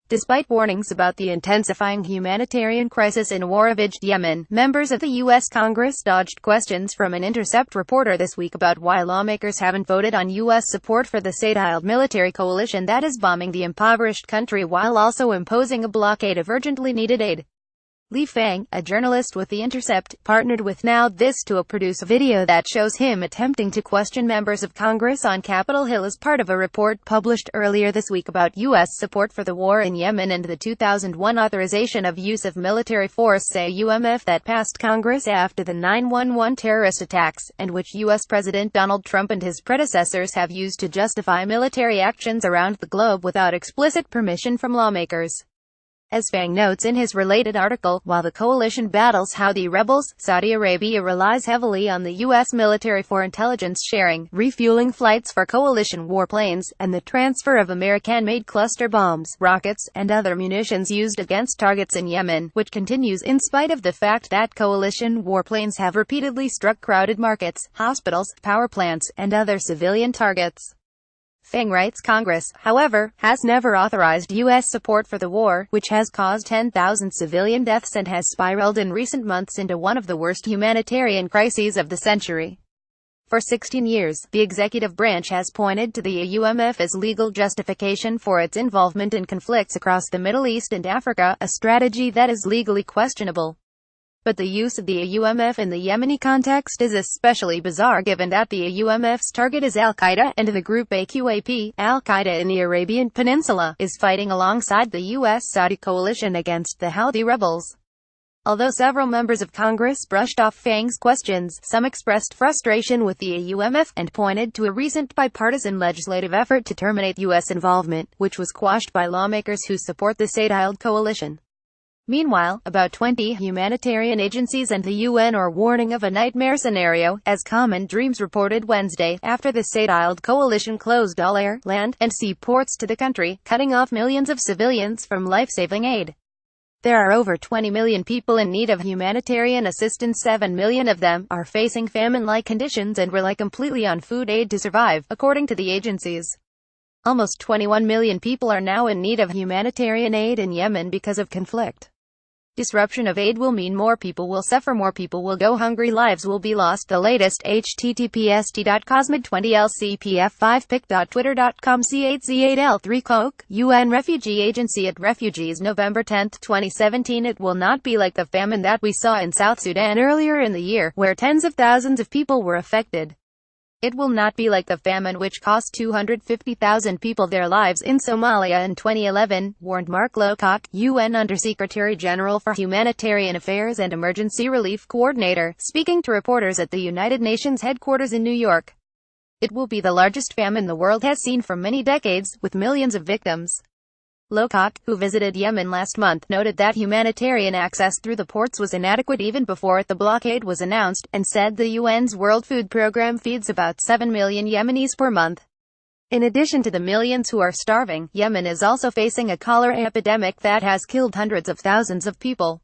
Despite warnings about the intensifying humanitarian crisis in warravaged Yemen, members of the U.S. Congress dodged questions from an Intercept reporter this week about why lawmakers haven't voted on U.S. support for the Saudiled military coalition that is bombing the impoverished country while also imposing a blockade of urgently needed aid. Fang, a journalist with The Intercept, partnered with NowThis to produce a video that shows him attempting to question members of Congress on Capitol Hill as part of a report published earlier this week about U.S. support for the war in Yemen and the 2001 authorization of use of military force (AUMF) that passed Congress after the 9/11 terrorist attacks, and which U.S. President Donald Trump and his predecessors have used to justify military actions around the globe without explicit permission from lawmakers. As Fang notes in his related article, while the coalition battles Houthi rebels, Saudi Arabia relies heavily on the U.S. military for intelligence sharing, refueling flights for coalition warplanes, and the transfer of American-made cluster bombs, rockets, and other munitions used against targets in Yemen, which continues in spite of the fact that coalition warplanes have repeatedly struck crowded markets, hospitals, power plants, and other civilian targets. Fang writes, Congress, however, has never authorized U.S. support for the war, which has caused 10,000 civilian deaths and has spiraled in recent months into one of the worst humanitarian crises of the century. For 16 years, the executive branch has pointed to the AUMF as legal justification for its involvement in conflicts across the Middle East and Africa, a strategy that is legally questionable. But the use of the AUMF in the Yemeni context is especially bizarre given that the AUMF's target is Al-Qaeda, and the group AQAP, Al-Qaeda in the Arabian Peninsula, is fighting alongside the U.S.-Saudi coalition against the Houthi rebels. Although several members of Congress brushed off Fang's questions, some expressed frustration with the AUMF, and pointed to a recent bipartisan legislative effort to terminate U.S. involvement, which was quashed by lawmakers who support the Saudiled coalition. Meanwhile, about 20 humanitarian agencies and the UN are warning of a nightmare scenario, as Common Dreams reported Wednesday, after the Saudiled coalition closed all air, land, and sea ports to the country, cutting off millions of civilians from life-saving aid. There are over 20 million people in need of humanitarian assistance. 7 million of them are facing famine-like conditions and rely completely on food aid to survive, according to the agencies. Almost 21 million people are now in need of humanitarian aid in Yemen because of conflict. Disruption of aid will mean more people will suffer, more people will go hungry, lives will be lost. The latest https://cosmid20lcpf5pic.twitter.com C8Z8L3 Coke, UN Refugee Agency at Refugees November 10, 2017. It will not be like the famine that we saw in South Sudan earlier in the year, where tens of thousands of people were affected. It will not be like the famine which cost 250,000 people their lives in Somalia in 2011, warned Mark Lowcock, UN Undersecretary General for Humanitarian Affairs and Emergency Relief Coordinator, speaking to reporters at the United Nations headquarters in New York. It will be the largest famine the world has seen for many decades, with millions of victims. Lowcock, who visited Yemen last month, noted that humanitarian access through the ports was inadequate even before the blockade was announced, and said the UN's World Food Programme feeds about 7 million Yemenis per month. In addition to the millions who are starving, Yemen is also facing a cholera epidemic that has killed hundreds of thousands of people.